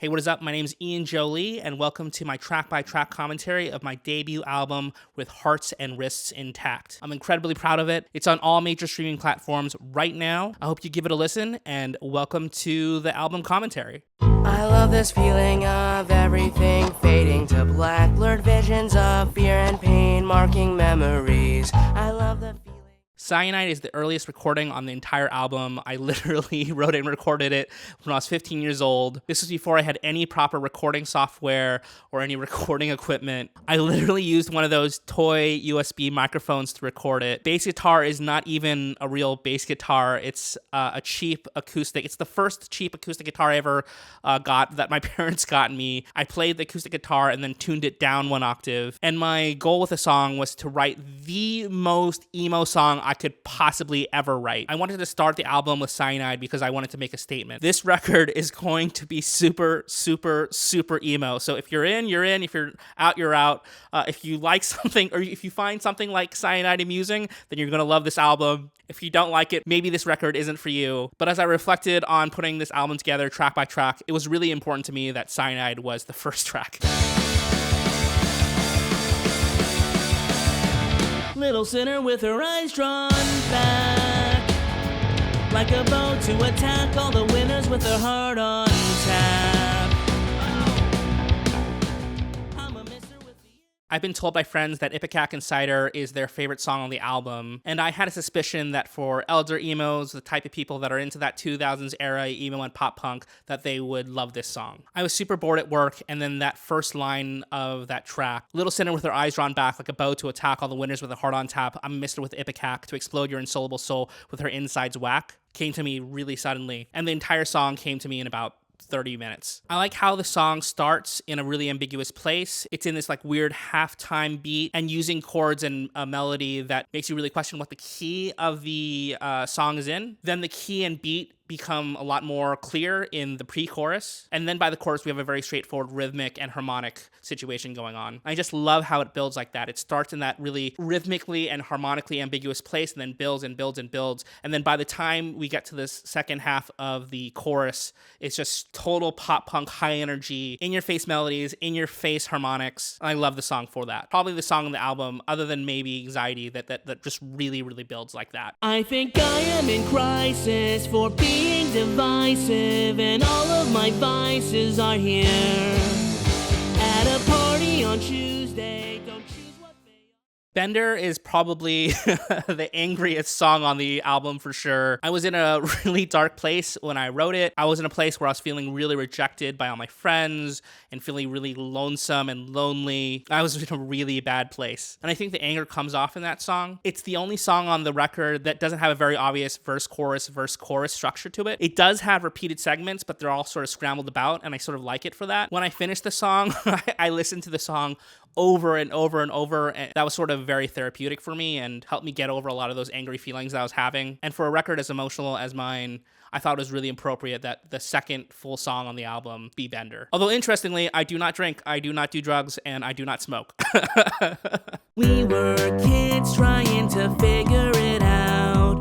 Hey, what is up? My name is Ian Jolie, and welcome to my track-by-track commentary of my debut album, With Hearts and Wrists Intact. I'm incredibly proud of it. It's on all major streaming platforms right now. I hope you give it a listen, and welcome to the album commentary. I love this feeling of everything fading to black, blurred visions of fear and pain marking memories. I love the feeling. Cyanide is the earliest recording on the entire album. I literally wrote and recorded it when I was 15 years old. This was before I had any proper recording software or any recording equipment. I literally used one of those toy USB microphones to record it. Bass guitar is not even a real bass guitar. It's a cheap acoustic. It's the first cheap acoustic guitar I ever got that my parents got me. I played the acoustic guitar and then tuned it down one octave. And my goal with the song was to write the most emo song I could possibly ever write. I wanted to start the album with Cyanide because I wanted to make a statement. This record is going to be super, super, super emo. So if you're in, you're in. If you're out, you're out. If you like something, or if you find something like Cyanide amusing, then you're going to love this album. If you don't like it, maybe this record isn't for you. But as I reflected on putting this album together track by track, it was really important to me that Cyanide was the first track. Little sinner with her eyes drawn back, like a bow to attack all the winners with her heart on tap. I'm a mister with the... I've been told by friends that Ipecac and Cider is their favorite song on the album, and I had a suspicion that for elder emos, the type of people that are into that 2000s era emo and pop punk, that they would love this song. I was super bored at work, and then that first line of that track, Little sinner with her eyes drawn back like a bow to attack all the winners with a heart on tap, I'm a mister with Ipecac to explode your insoluble soul with her insides whack, came to me really suddenly, and the entire song came to me in about 30 minutes. I like how the song starts in a really ambiguous place. It's in this like weird halftime beat and using chords and a melody that makes you really question what the key of the song is in. Then the key and beat become a lot more clear in the pre-chorus. And then by the chorus, we have a very straightforward rhythmic and harmonic situation going on. I just love how it builds like that. It starts in that really rhythmically and harmonically ambiguous place and then builds and builds and builds. And then by the time we get to this second half of the chorus, it's just total pop punk, high energy, in-your-face melodies, in-your-face harmonics. I love the song for that. Probably the song on the album, other than maybe Anxiety, that just really, really builds like that. I think I am in crisis for being divisive, and all of my vices are here at a party on Tuesday. Don't choose what they are. Bender is probably the angriest song on the album for sure. I was in a really dark place when I wrote it. I was in a place where I was feeling really rejected by all my friends and feeling really lonesome and lonely. I was in a really bad place. And I think the anger comes off in that song. It's the only song on the record that doesn't have a very obvious verse-chorus structure to it. It does have repeated segments, but they're all sort of scrambled about, and I sort of like it for that. When I finished the song, I listened to the song over and over and over, and that was sort of very therapeutic for me and helped me get over a lot of those angry feelings that I was having. And for a record as emotional as mine, I thought it was really appropriate that the second full song on the album be Bender. Although interestingly, I do not drink, I do not do drugs, and I do not smoke. We were kids trying to figure it out.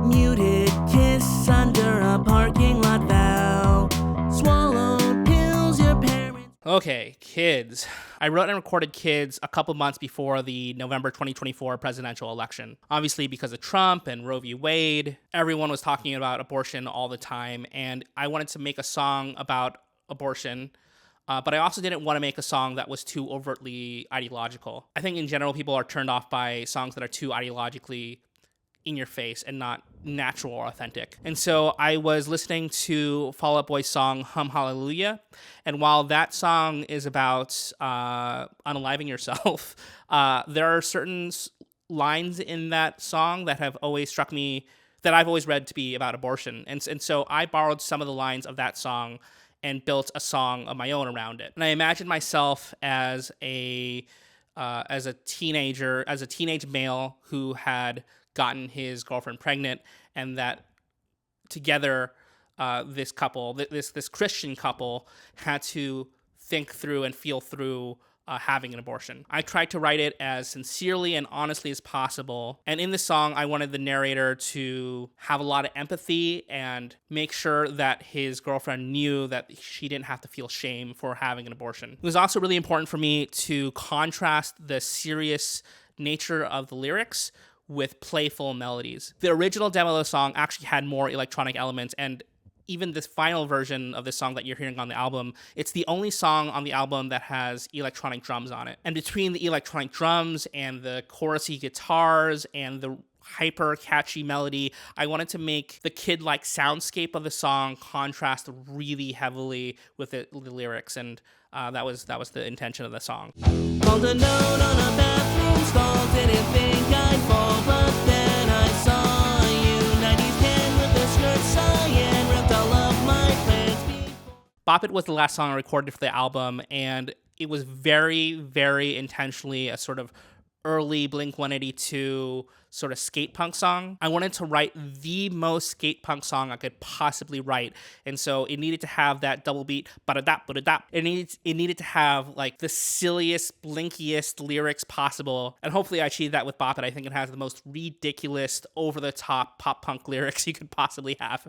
Muted kiss under a parking lot valve. Swallowed pills your parents... Okay, Kids. I wrote and recorded Kids a couple months before the November 2024 presidential election. Obviously, because of Trump and Roe v. Wade, everyone was talking about abortion all the time, and I wanted to make a song about abortion, but I also didn't want to make a song that was too overtly ideological. I think in general, people are turned off by songs that are too ideologically in your face and not natural or authentic. And so I was listening to Fall Out Boy's song Hum Hallelujah, and while that song is about unaliving yourself, there are certain lines in that song that have always struck me, that I've always read to be about abortion. And so I borrowed some of the lines of that song and built a song of my own around it. And I imagined myself as a teenage male who had gotten his girlfriend pregnant, and that together this Christian couple had to think through and feel through having an abortion. I tried to write it as sincerely and honestly as possible. And in this song, I wanted the narrator to have a lot of empathy and make sure that his girlfriend knew that she didn't have to feel shame for having an abortion. It was also really important for me to contrast the serious nature of the lyrics with playful melodies. The original demo of the song actually had more electronic elements, and even this final version of this song that you're hearing on the album, it's the only song on the album that has electronic drums on it. And between the electronic drums and the chorusy guitars and the hyper catchy melody, I wanted to make the kid-like soundscape of the song contrast really heavily with the lyrics, and that was the intention of the song. Called a note on a bathroom stall, didn't think I'd fall, but then I saw you. 90s can with the skirt cyan, ripped all of my plans before. Bop It was the last song I recorded for the album, and it was very, very intentionally a sort of early Blink-182 sort of skate punk song. I wanted to write the most skate punk song I could possibly write, and so it needed to have that double beat, ba-da-dap, ba-da-dap. It needed to have like the silliest, blinkiest lyrics possible, and hopefully I achieved that with Bop It. I think it has the most ridiculous, over-the-top pop punk lyrics you could possibly have.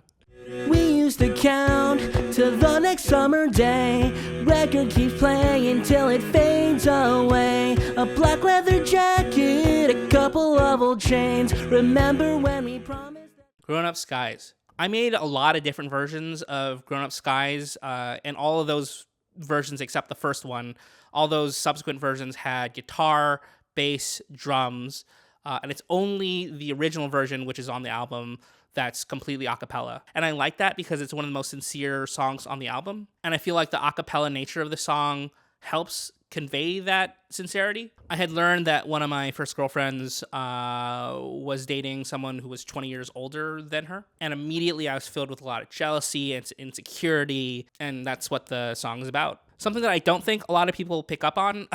We used to count to the next summer day. Record keeps playing till it fades away. A black leather jacket, a couple of old chains. Remember when we promised that... Grown Up Skies. I made a lot of different versions of Grown Up Skies, and all of those versions except the first one, all those subsequent versions had guitar, bass, drums, and it's only the original version, which is on the album, that's completely a cappella. And I like that because it's one of the most sincere songs on the album. And I feel like the a cappella nature of the song helps convey that sincerity. I had learned that one of my first girlfriends was dating someone who was 20 years older than her. And immediately I was filled with a lot of jealousy and insecurity. And that's what the song is about. Something that I don't think a lot of people pick up on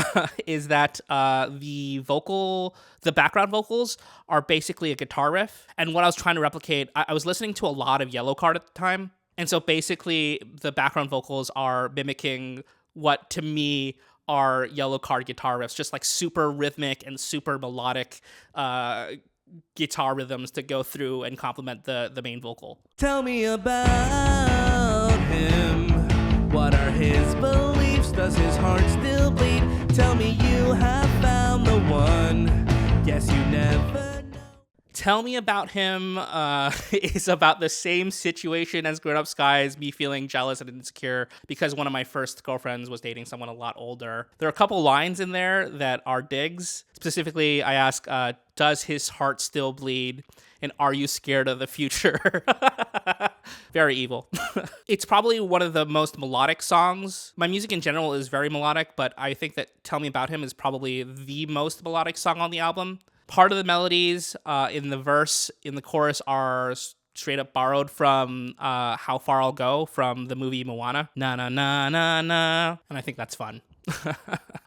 is that the background vocals are basically a guitar riff. And what I was trying to replicate, I was listening to a lot of Yellowcard at the time. And so basically the background vocals are mimicking what to me are Yellowcard guitar riffs, just like super rhythmic and super melodic guitar rhythms to go through and complement the main vocal. Tell me about him. What are his beliefs? Does his heart still bleed? Tell me you have found the one. Guess you never know. Tell Me About Him is about the same situation as Grown Up Skies, me feeling jealous and insecure because one of my first girlfriends was dating someone a lot older. There are a couple lines in there that are digs. Specifically, I ask, does his heart still bleed? And are you scared of the future? Very evil. It's probably one of the most melodic songs. My music in general is very melodic, but I think that Tell Me About Him is probably the most melodic song on the album. Part of the melodies in the verse, in the chorus, are straight up borrowed from How Far I'll Go from the movie Moana. Na na na na na. And I think that's fun.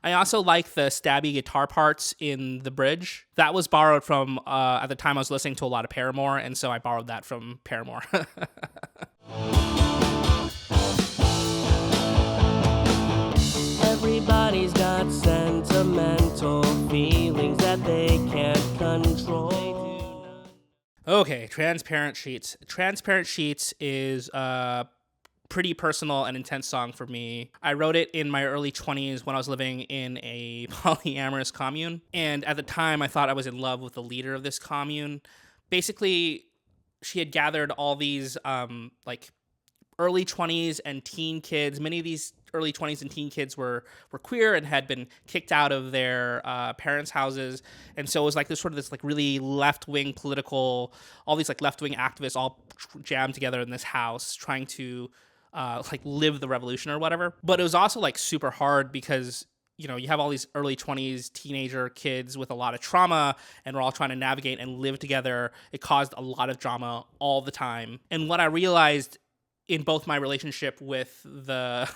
I also like the stabby guitar parts in the bridge. That was borrowed from, at the time I was listening to a lot of Paramore, and so I borrowed that from Paramore. Everybody's got sentimental feelings that they can't control. Okay, Transparent Sheets. Transparent Sheets is pretty personal and intense song for me. I wrote it in my early 20s when I was living in a polyamorous commune. And at the time, I thought I was in love with the leader of this commune. Basically, she had gathered all these like early 20s and teen kids. Many of these early 20s and teen kids were queer and had been kicked out of their parents' houses. And so it was like this like really left-wing political, all these like left-wing activists all jammed together in this house trying to like live the revolution or whatever. But it was also like super hard because, you know, you have all these early 20s teenager kids with a lot of trauma and we're all trying to navigate and live together. It caused a lot of drama all the time. And what I realized in both my relationship with the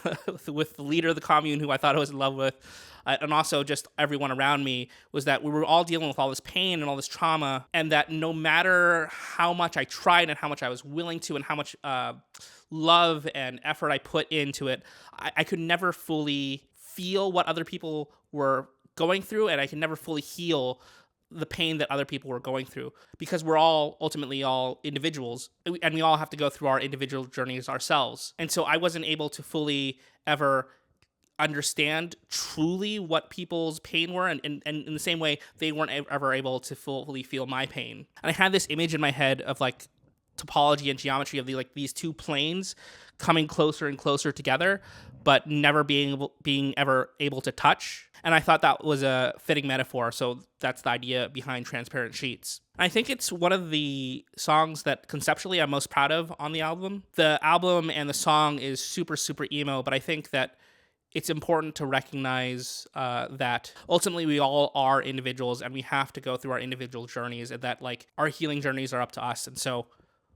with the leader of the commune, who I thought I was in love with, and also just everyone around me, was that we were all dealing with all this pain and all this trauma, and that no matter how much I tried and how much I was willing to and how much love and effort I put into it, I could never fully feel what other people were going through, and I can never fully heal the pain that other people were going through, because we're all ultimately all individuals, and we all have to go through our individual journeys ourselves. And so I wasn't able to fully ever understand truly what people's pain were, and in the same way they weren't ever able to fully feel my pain. And I had this image in my head of like topology and geometry of these two planes coming closer and closer together, but never being ever able to touch. And I thought that was a fitting metaphor, so that's the idea behind Transparent Sheets. I think it's one of the songs that conceptually I'm most proud of on the album. The album and the song is super, super emo, but I think that it's important to recognize that ultimately we all are individuals, and we have to go through our individual journeys, and that like our healing journeys are up to us. And so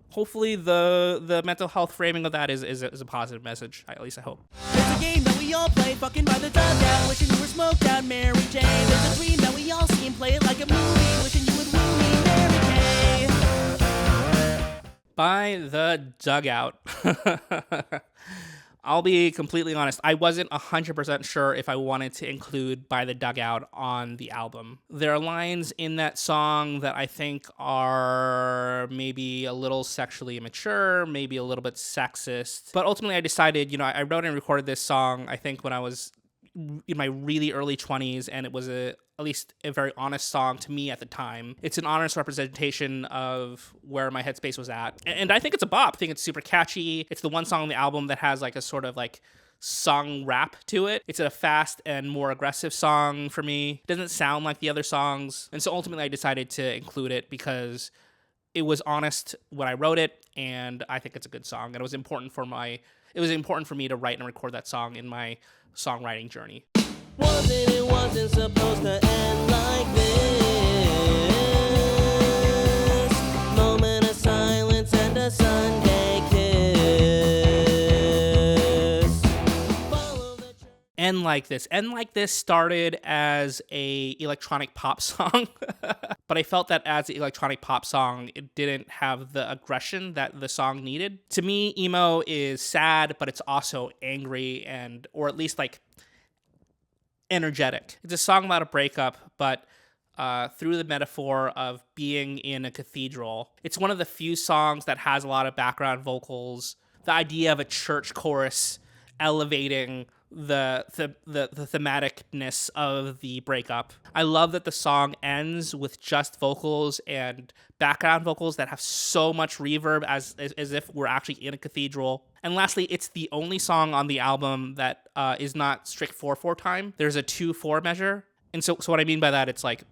hopefully the mental health framing of that is a positive message. At least I hope. There's a game that we all play, fucking by the dugout, wishing you were smoked out, Mary Jane. There's a dream that we all see and play it like a movie, wishing you would woo me, Mary Kay. By the dugout. I'll be completely honest, I wasn't 100% sure if I wanted to include By the Dugout on the album. There are lines in that song that I think are maybe a little sexually immature, maybe a little bit sexist. But ultimately I decided, I wrote and recorded this song, I think when I was in my really early 20s, and it was at least a very honest song to me at the time. It's an honest representation of where my headspace was at. And I think it's a bop. I think it's super catchy. It's the one song on the album that has like a sort of like song rap to it. It's a fast and more aggressive song for me. It doesn't sound like the other songs. And so ultimately I decided to include it because it was honest when I wrote it, and I think it's a good song. And it was important for me to write and record that song in my songwriting journey. It wasn't supposed to end like this. Moment of silence and a Sunday kiss. End Like This. End Like This started as a electronic pop song, but I felt that as the electronic pop song, it didn't have the aggression that the song needed. To me, emo is sad, but it's also angry or at least like energetic. It's a song about a breakup, but through the metaphor of being in a cathedral. It's one of the few songs that has a lot of background vocals. The idea of a church chorus elevating the thematicness of the breakup. I love that the song ends with just vocals and background vocals that have so much reverb as if we're actually in a cathedral. And lastly, it's the only song on the album that is not strict 4/4 time. There's a 2/4 measure. And so what I mean by that, it's like,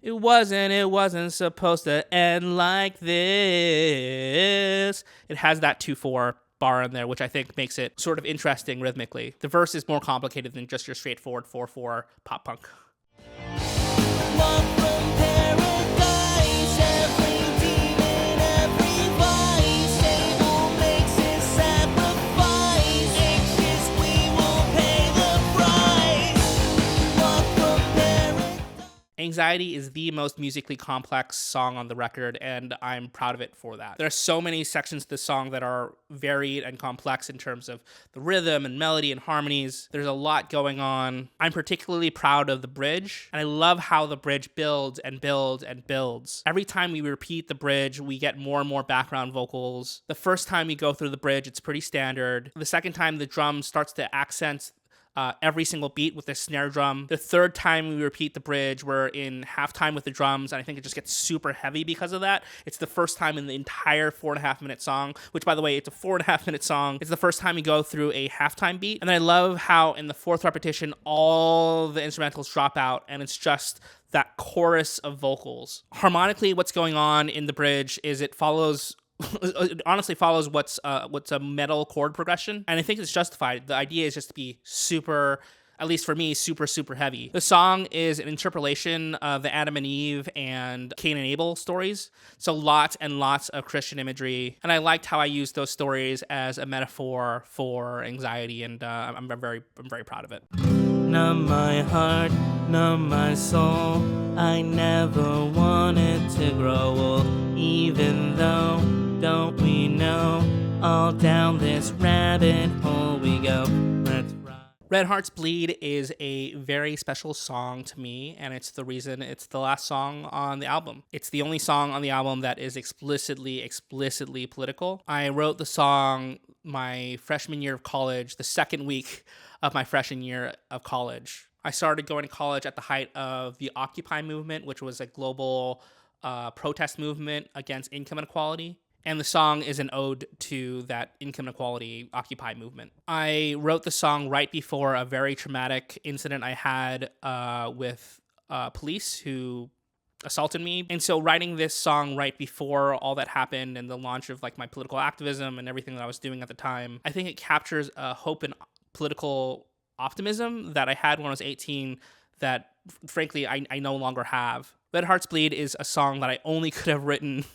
it wasn't supposed to end like this. It has that 2/4 bar in there, which I think makes it sort of interesting rhythmically. The verse is more complicated than just your straightforward 4/4 pop punk. Walk from paradise, every demon, every vice, Abel makes his sacrifice. Anxious, we will pay the price. Walk from paradise. Anxiety is the most musically complex song on the record, and I'm proud of it for that. There are so many sections of this song that are varied and complex in terms of the rhythm and melody and harmonies. There's a lot going on. I'm particularly proud of the bridge, and I love how the bridge builds and builds and builds. Every time we repeat the bridge, we get more and more background vocals. The first time we go through the bridge, it's pretty standard. The second time, the drum starts to accent every single beat with the snare drum. The third time we repeat the bridge, we're in halftime with the drums, and I think it just gets super heavy because of that. It's the first time in the entire 4.5-minute song, which, by the way, it's a 4.5-minute song. It's the first time we go through a halftime beat. And then I love how in the fourth repetition, all the instrumentals drop out, and it's just that chorus of vocals. Harmonically, what's going on in the bridge is it honestly follows what's a metal chord progression, and I think it's justified. The idea is just to be super, at least for me, super, super heavy. The song is an interpolation of the Adam and Eve and Cain and Abel stories, so lots and lots of Christian imagery, and I liked how I used those stories as a metaphor for anxiety, and I'm very proud of it. Numb my heart, numb my soul. I never wanted to grow old, even though, don't we know, all down this rabbit hole we go. Let's ride. Red Hearts Bleed is a very special song to me, and it's the reason it's the last song on the album. It's the only song on the album that is explicitly political. I wrote the song my freshman year of college, the second week of my freshman year of college. I started going to college at the height of the Occupy movement, which was a global protest movement against income inequality. And the song is an ode to that income inequality Occupy movement. I wrote the song right before a very traumatic incident I had with police who assaulted me. And so writing this song right before all that happened and the launch of like my political activism and everything that I was doing at the time, I think it captures a hope and political optimism that I had when I was 18 that frankly I no longer have. Red Hearts Bleed is a song that I only could have written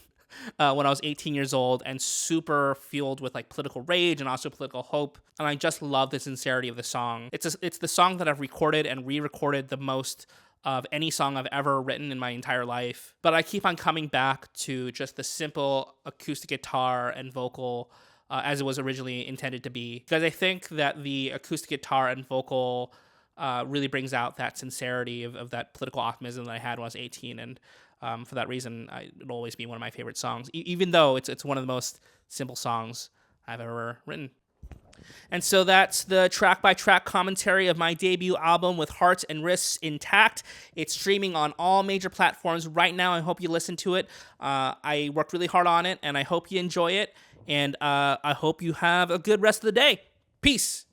when I was 18 years old and super fueled with like political rage and also political hope. And I just love the sincerity of the song. It's the song that I've recorded and re-recorded the most of any song I've ever written in my entire life. But I keep on coming back to just the simple acoustic guitar and vocal as it was originally intended to be. Because I think that the acoustic guitar and vocal really brings out that sincerity of that political optimism that I had when I was 18. And for that reason, it'll always be one of my favorite songs, even though it's one of the most simple songs I've ever written. And so that's the track-by-track commentary of my debut album with hearts and wrists intact. It's streaming on all major platforms right now. I hope you listen to it. I worked really hard on it, and I hope you enjoy it. And I hope you have a good rest of the day. Peace.